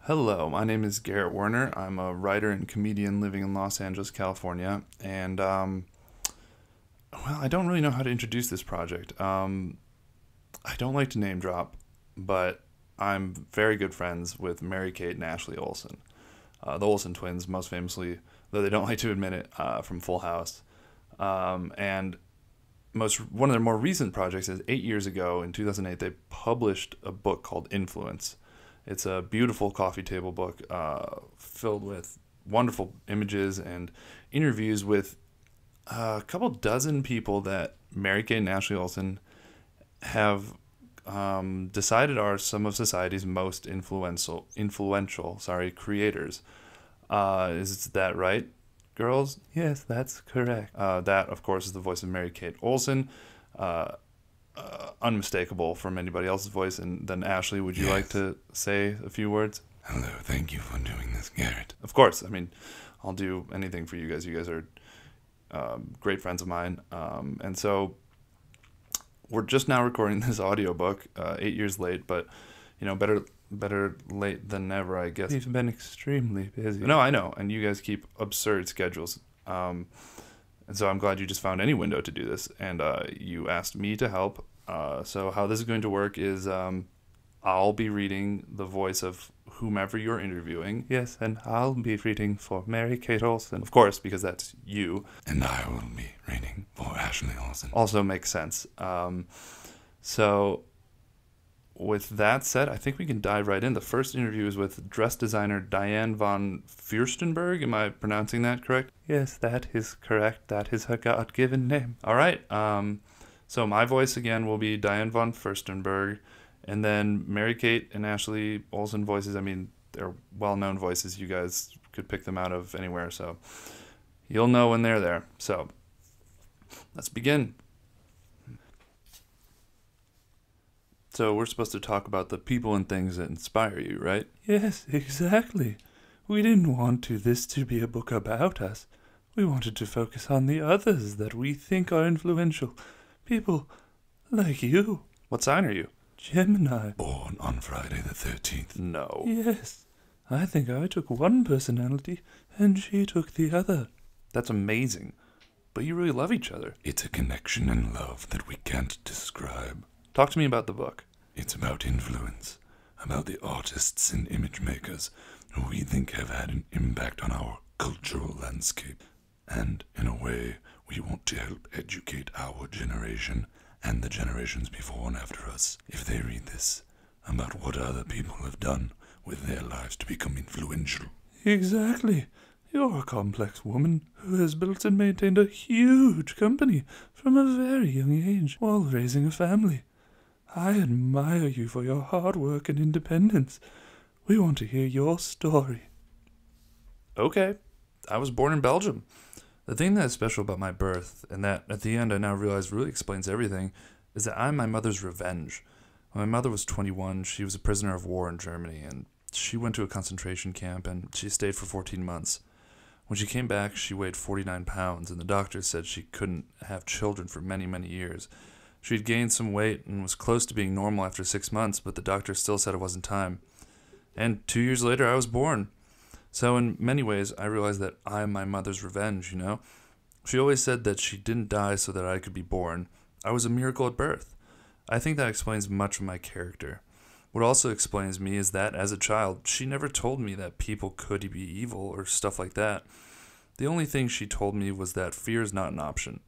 Hello, my name is Garrett Werner. I'm a writer and comedian living in Los Angeles, California, and I don't really know how to introduce this project. I don't like to name drop, but I'm very good friends with Mary Kate and Ashley Olsen, the Olsen twins, most famously, though they don't like to admit it, from Full House. And one of their more recent projects is 8 years ago, in 2008, they published a book called Influence. It's a beautiful coffee table book filled with wonderful images and interviews with a couple dozen people that Mary Kate and Ashley Olsen have decided are some of society's most influential creators. Is that right, girls? Yes, that's correct. That, of course, is the voice of Mary Kate Olsen. Unmistakable from anybody else's voice. And then Ashley, would you like to say a few words? Hello, thank you for doing this, Garrett. Of course. I mean, I'll do anything for you guys. You guys are great friends of mine. And so we're just now recording this audiobook, 8 years late, but, better late than never, I guess. We've been extremely busy. No, I know. And you guys keep absurd schedules. And so I'm glad you just found any window to do this, and you asked me to help. So how this is going to work is I'll be reading the voice of whomever you're interviewing. Yes, and I'll be reading for Mary Kate Olsen, of course, because that's you. And I will be reading for Ashley Olsen. Also makes sense. So with that said, I think we can dive right in. The first interview is with dress designer Diane von Furstenberg. Am I pronouncing that correct? Yes, that is correct. That is her God-given name. All right. So my voice again will be Diane von Furstenberg, and then Mary Kate and Ashley Olsen voices. I mean, they're well-known voices. You guys could pick them out of anywhere, so you'll know when they're there. So let's begin. So we're supposed to talk about the people and things that inspire you, right? Yes, exactly. We didn't want this to be a book about us. We wanted to focus on the others that we think are influential. People like you. What sign are you? Gemini. Born on Friday the 13th. No. Yes. I think I took one personality, and she took the other. That's amazing. But you really love each other. It's a connection and love that we can't describe. Talk to me about the book. It's about influence, about the artists and image makers who we think have had an impact on our cultural landscape. And, in a way, we want to help educate our generation and the generations before and after us, if they read this, about what other people have done with their lives to become influential. Exactly. You're a complex woman who has built and maintained a huge company from a very young age while raising a family. I admire you for your hard work and independence. We want to hear your story. Okay. I was born in Belgium. The thing that is special about my birth, and that at the end I now realize really explains everything, is that I'm my mother's revenge. When my mother was 21, she was a prisoner of war in Germany, and she went to a concentration camp, and she stayed for 14 months. When she came back, she weighed 49 pounds, and the doctors said she couldn't have children for many, many years. She'd gained some weight and was close to being normal after 6 months, but the doctor still said it wasn't time. And 2 years later, I was born. So in many ways, I realized that I am my mother's revenge, She always said that she didn't die so that I could be born. I was a miracle at birth. I think that explains much of my character. What also explains me is that, as a child, she never told me that people could be evil or stuff like that. The only thing she told me was that fear is not an option.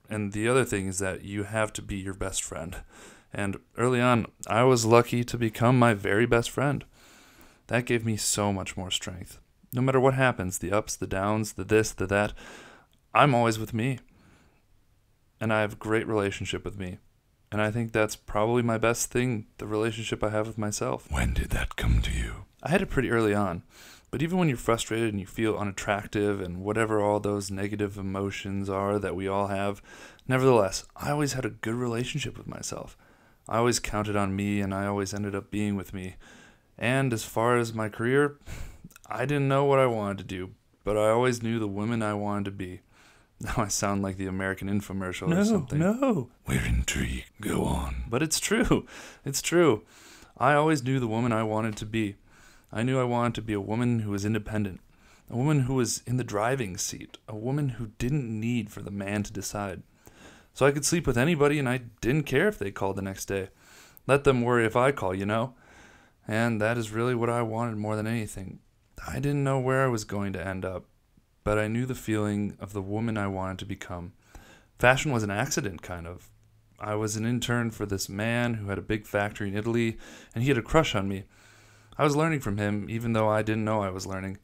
And the other thing is that you have to be your best friend. And early on, I was lucky to become my very best friend. That gave me so much more strength. No matter what happens, the ups, the downs, the this, the that, I'm always with me. And I have a great relationship with me. And I think that's probably my best thing, the relationship I have with myself. When did that come to you? I had it pretty early on. But even when you're frustrated and you feel unattractive and whatever all those negative emotions are that we all have, nevertheless, I always had a good relationship with myself. I always counted on me, and I always ended up being with me. And as far as my career, I didn't know what I wanted to do, but I always knew the woman I wanted to be. Now I sound like the American infomercial or something. No. We're intrigued. Go on. But it's true. It's true. I always knew the woman I wanted to be. I knew I wanted to be a woman who was independent, a woman who was in the driving seat, a woman who didn't need for the man to decide. So I could sleep with anybody, and I didn't care if they called the next day. Let them worry if I call, you know? And that is really what I wanted more than anything. I didn't know where I was going to end up, but I knew the feeling of the woman I wanted to become. Fashion was an accident, kind of. I was an intern for this man who had a big factory in Italy, and he had a crush on me. I was learning from him, even though I didn't know I was learning.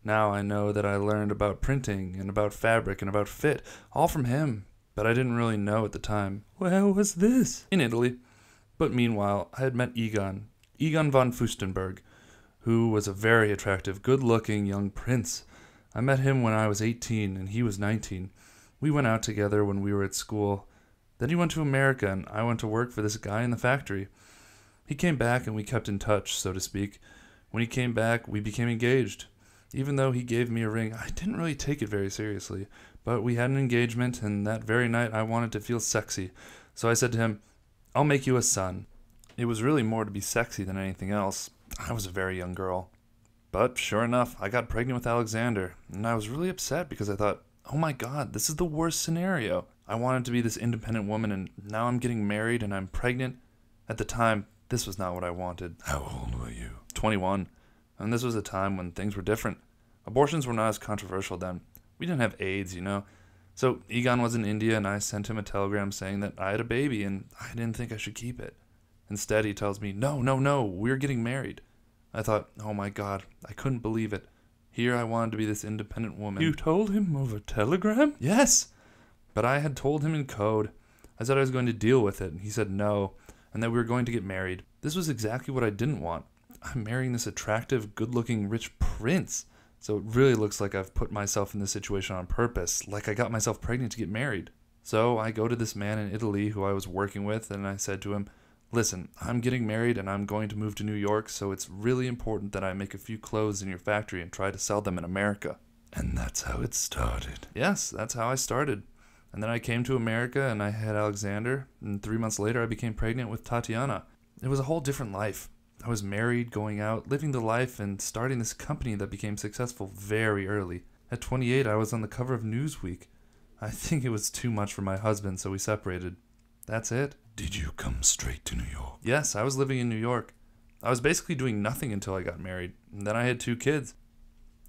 Now I know that I learned about printing and about fabric and about fit, all from him, but I didn't really know at the time. Where was this? In Italy. But meanwhile, I had met Egon von Furstenberg, who was a very attractive, good-looking young prince. I met him when I was 18 and he was 19. We went out together when we were at school. Then he went to America and I went to work for this guy in the factory. He came back and we kept in touch, so to speak. When he came back, we became engaged. Even though he gave me a ring, I didn't really take it very seriously. But we had an engagement, and that very night I wanted to feel sexy. So I said to him, "I'll make you a son." It was really more to be sexy than anything else. I was a very young girl. But sure enough, I got pregnant with Alexander, and I was really upset because I thought, oh my God, this is the worst scenario. I wanted to be this independent woman, and now I'm getting married and I'm pregnant. At the time, this was not what I wanted. How old were you? 21. And this was a time when things were different. Abortions were not as controversial then. We didn't have AIDS, you know. So Egon was in India, and I sent him a telegram saying that I had a baby, and I didn't think I should keep it. Instead, he tells me, no, we're getting married. I thought, oh my God, I couldn't believe it. Here I wanted to be this independent woman. You told him over telegram? Yes, but I had told him in code. I said I was going to deal with it, and he said no, and that we were going to get married. This was exactly what I didn't want. I'm marrying this attractive, good-looking, rich prince. So it really looks like I've put myself in this situation on purpose, like I got myself pregnant to get married. So I go to this man in Italy who I was working with, and I said to him, listen, I'm getting married and I'm going to move to New York, so it's really important that I make a few clothes in your factory and try to sell them in America. And that's how it started. Yes, that's how I started. And then I came to America and I had Alexander, and 3 months later I became pregnant with Tatiana. It was a whole different life. I was married, going out, living the life, and starting this company that became successful very early. At 28, I was on the cover of Newsweek. I think it was too much for my husband, so we separated. That's it. Did you come straight to New York? Yes, I was living in New York. I was basically doing nothing until I got married, and then I had 2 kids.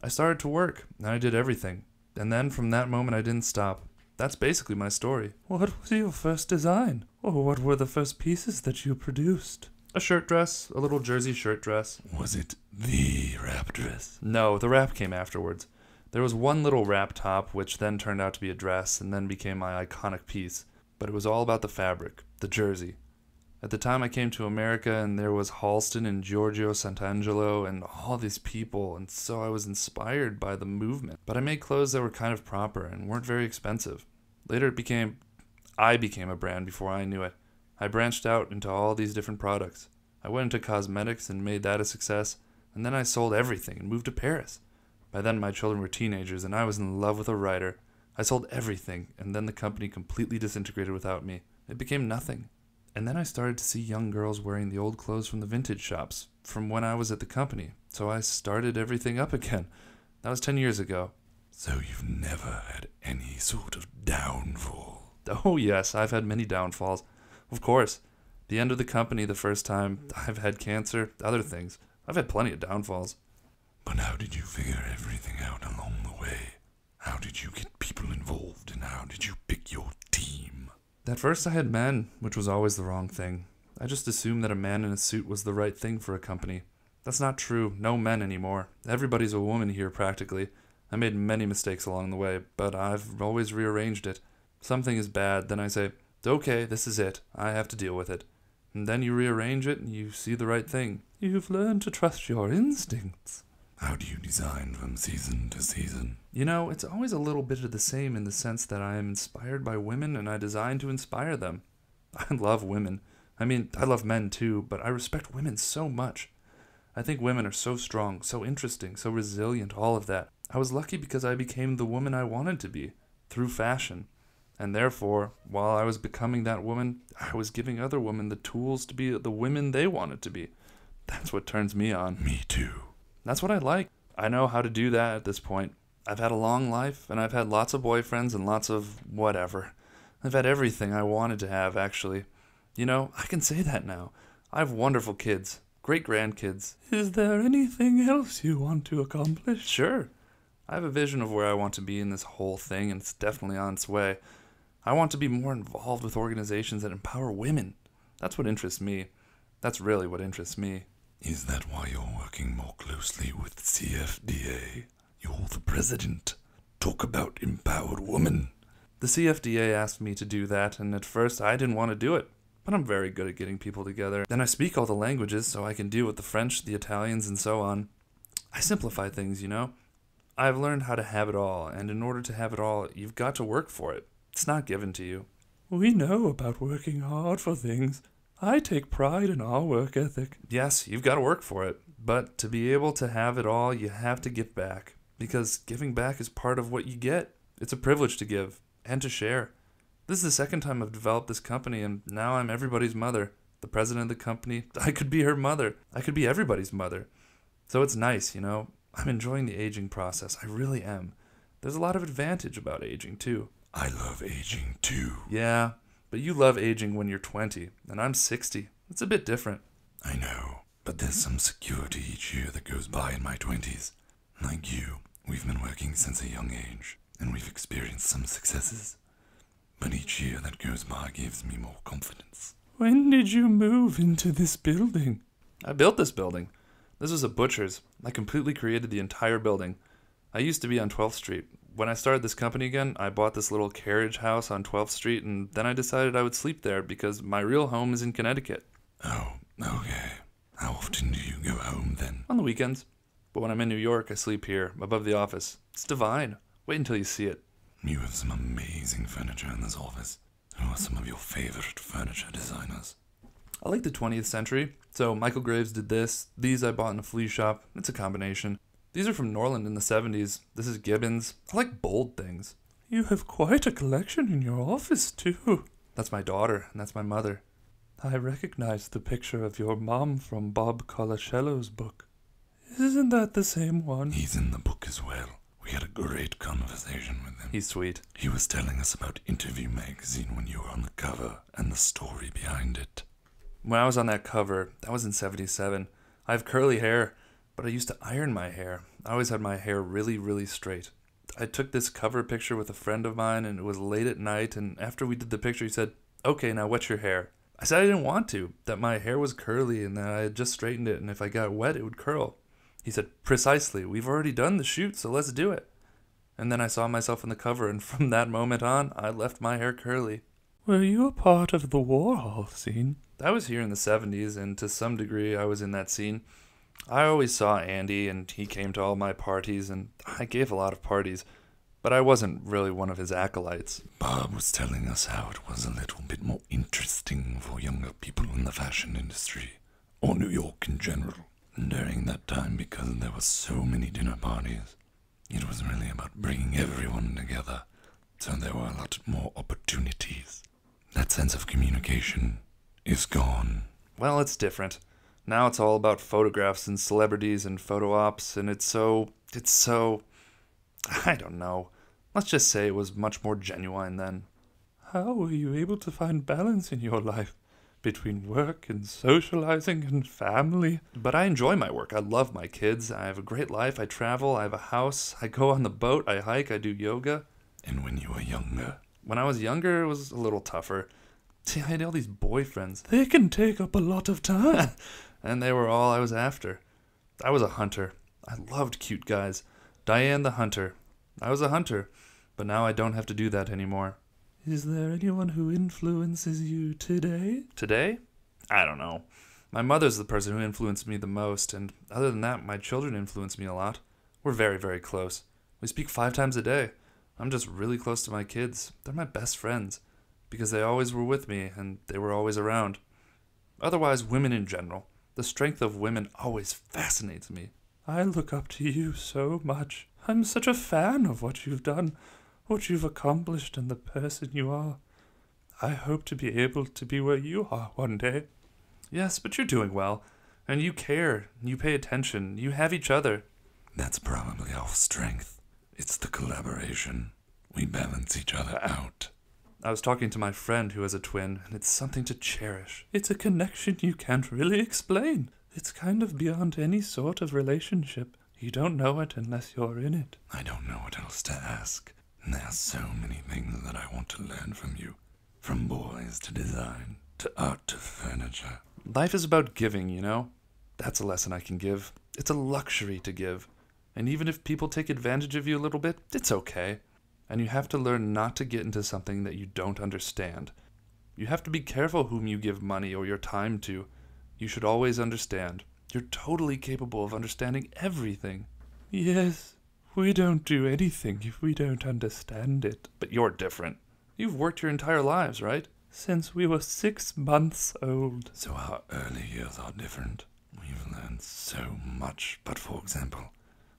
I started to work, and I did everything. And then from that moment, I didn't stop. That's basically my story. What was your first design? Or what were the first pieces that you produced? A shirt dress, a little jersey shirt dress. Was it the wrap dress? No, the wrap came afterwards. There was one little wrap top, which then turned out to be a dress, and then became my iconic piece. But it was all about the fabric, the jersey. At the time I came to America, and there was Halston and Giorgio Sant'Angelo and all these people, and so I was inspired by the movement. But I made clothes that were kind of proper and weren't very expensive. Later I became a brand before I knew it. I branched out into all these different products. I went into cosmetics and made that a success, and then I sold everything and moved to Paris. By then my children were teenagers, and I was in love with a writer. I sold everything, and then the company completely disintegrated without me. It became nothing. And then I started to see young girls wearing the old clothes from the vintage shops, from when I was at the company, so I started everything up again. That was 10 years ago. So you've never had any sort of downfall? Oh yes, I've had many downfalls. Of course. The end of the company the first time, I've had cancer, other things. I've had plenty of downfalls. But how did you figure everything out along the way? How did you get people involved, and how did you pick your team? At first I had men, which was always the wrong thing. I just assumed that a man in a suit was the right thing for a company. That's not true. No men anymore. Everybody's a woman here practically. I made many mistakes along the way, but I've always rearranged it. Something is bad, then I say, okay, this is it. I have to deal with it. And then you rearrange it and you see the right thing. You've learned to trust your instincts. How do you design from season to season? You know, it's always a little bit of the same in the sense that I am inspired by women and I design to inspire them. I love women. I mean, I love men too, but I respect women so much. I think women are so strong, so interesting, so resilient, all of that. I was lucky because I became the woman I wanted to be, through fashion. And therefore, while I was becoming that woman, I was giving other women the tools to be the women they wanted to be. That's what turns me on. Me too. That's what I like. I know how to do that at this point. I've had a long life, and I've had lots of boyfriends and lots of whatever. I've had everything I wanted to have, actually. You know, I can say that now. I have wonderful kids, great grandkids. Is there anything else you want to accomplish? Sure. I have a vision of where I want to be in this whole thing, and it's definitely on its way. I want to be more involved with organizations that empower women. That's what interests me. That's really what interests me. Is that why you're working more closely with CFDA? You're the president. Talk about empowered women. The CFDA asked me to do that, and at first I didn't want to do it. But I'm very good at getting people together. Then I speak all the languages, so I can deal with the French, the Italians, and so on. I simplify things, you know? I've learned how to have it all, and in order to have it all, you've got to work for it. It's not given to you. We know about working hard for things. I take pride in our work ethic. Yes, you've got to work for it. But to be able to have it all, you have to give back. Because giving back is part of what you get. It's a privilege to give, and to share. This is the second time I've developed this company, and now I'm everybody's mother. The president of the company, I could be her mother. I could be everybody's mother. So it's nice, you know? I'm enjoying the aging process. I really am. There's a lot of advantage about aging, too. I love aging, too. Yeah, but you love aging when you're 20, and I'm 60. It's a bit different. I know, but there's some security each year that goes by in my 20s. Like you, we've been working since a young age, and we've experienced some successes. But each year that goes by gives me more confidence. When did you move into this building? I built this building. This was a butcher's. I completely created the entire building. I used to be on 12th Street. When I started this company again, I bought this little carriage house on 12th Street, and then I decided I would sleep there because my real home is in Connecticut. Oh, okay. How often do you go home then? On the weekends. But when I'm in New York, I sleep here, above the office. It's divine. Wait until you see it. You have some amazing furniture in this office. Who are some of your favorite furniture designers? I like the 20th century, so Michael Graves did this. These I bought in a flea shop. It's a combination. These are from Norland in the 70s. This is Gibbons. I like bold things. You have quite a collection in your office, too. That's my daughter, and that's my mother. I recognize the picture of your mom from Bob Colacello's book. Isn't that the same one? He's in the book as well. We had a great conversation with him. He's sweet. He was telling us about Interview magazine when you were on the cover and the story behind it. When I was on that cover, that was in 77. I have curly hair, but I used to iron my hair. I always had my hair really, really straight. I took this cover picture with a friend of mine, and it was late at night, and after we did the picture, he said, "Okay, now wet your hair." I said I didn't want to, that my hair was curly, and that I had just straightened it, and if I got wet, it would curl. He said, "Precisely, we've already done the shoot, so let's do it." And then I saw myself on the cover, and from that moment on, I left my hair curly. Were you a part of the Warhol scene? I was here in the 70s, and to some degree I was in that scene. I always saw Andy, and he came to all my parties, and I gave a lot of parties, but I wasn't really one of his acolytes. Bob was telling us how it was a little bit more interesting for younger people in the fashion industry, or New York in general, during that time because there were so many dinner parties. It was really about bringing everyone together, so there were a lot more opportunities. That sense of communication is gone. Well, it's different. Now it's all about photographs and celebrities and photo ops, and it's so, I don't know. Let's just say it was much more genuine then. How were you able to find balance in your life between work and socializing and family? But I enjoy my work. I love my kids. I have a great life. I travel. I have a house. I go on the boat. I hike. I do yoga. And when you were younger? When I was younger, it was a little tougher. See, I had all these boyfriends. They can take up a lot of time. And they were all I was after. I was a hunter. I loved cute guys. Diane the hunter. I was a hunter, but now I don't have to do that anymore. Is there anyone who influences you today? Today? I don't know. My mother's the person who influenced me the most, and other than that, my children influence me a lot. We're very, very close. We speak 5 times a day. I'm just really close to my kids. They're my best friends, because they always were with me, and they were always around. Otherwise, women in general. The strength of women always fascinates me. I look up to you so much. I'm such a fan of what you've done, what you've accomplished, and the person you are. I hope to be able to be where you are one day. Yes, but you're doing well. And you care. You pay attention. You have each other. That's probably our strength. It's the collaboration. We balance each other out. I was talking to my friend who has a twin, and it's something to cherish. It's a connection you can't really explain. It's kind of beyond any sort of relationship. You don't know it unless you're in it. I don't know what else to ask. And there are so many things that I want to learn from you. From boys to design, to art to furniture. Life is about giving, you know? That's a lesson I can give. It's a luxury to give. And even if people take advantage of you a little bit, it's okay. And you have to learn not to get into something that you don't understand. You have to be careful whom you give money or your time to. You should always understand. You're totally capable of understanding everything. Yes, we don't do anything if we don't understand it. But you're different. You've worked your entire lives, right? Since we were 6 months old. So our early years are different. We've learned so much, but for example,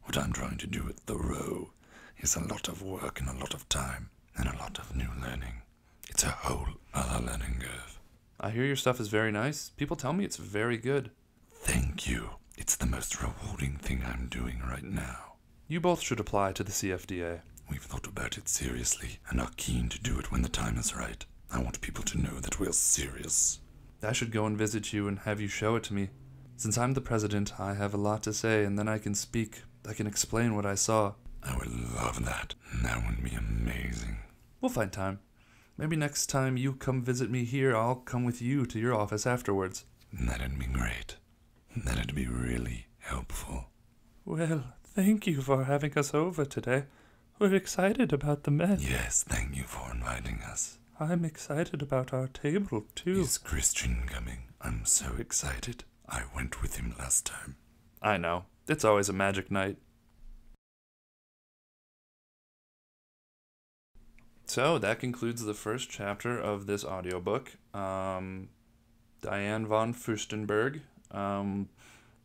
what I'm trying to do at the row is a lot of work and a lot of time and a lot of new learning. It's a whole other learning curve. I hear your stuff is very nice. People tell me it's very good. Thank you. It's the most rewarding thing I'm doing right now. You both should apply to the CFDA. We've thought about it seriously and are keen to do it when the time is right. I want people to know that we're serious. I should go and visit you and have you show it to me. Since I'm the president, I have a lot to say, and then I can speak. I can explain what I saw. I would love that. That would be amazing. We'll find time. Maybe next time you come visit me here, I'll come with you to your office afterwards. That'd be great. That'd be really helpful. Well, thank you for having us over today. We're excited about the mess. Yes, thank you for inviting us. I'm excited about our table, too. Is Christian coming? I'm so excited. I went with him last time. I know. It's always a magic night. So that concludes the first chapter of this audiobook. Diane von Furstenberg.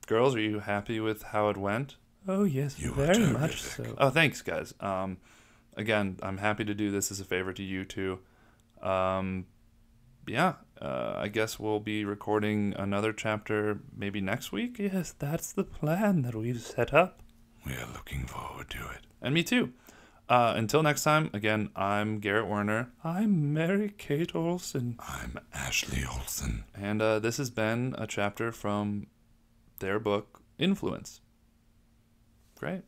Girls, are you happy with how it went? Oh, yes, You were very terrific. much so. Oh, thanks, guys. Again, I'm happy to do this as a favor to you two. I guess we'll be recording another chapter maybe next week. Yes, that's the plan that we've set up. We are looking forward to it. And me too. Until next time, again, I'm Garrett Werner. I'm Mary Kate Olsen. I'm Ashley Olsen. And this has been a chapter from their book, Influence. Great.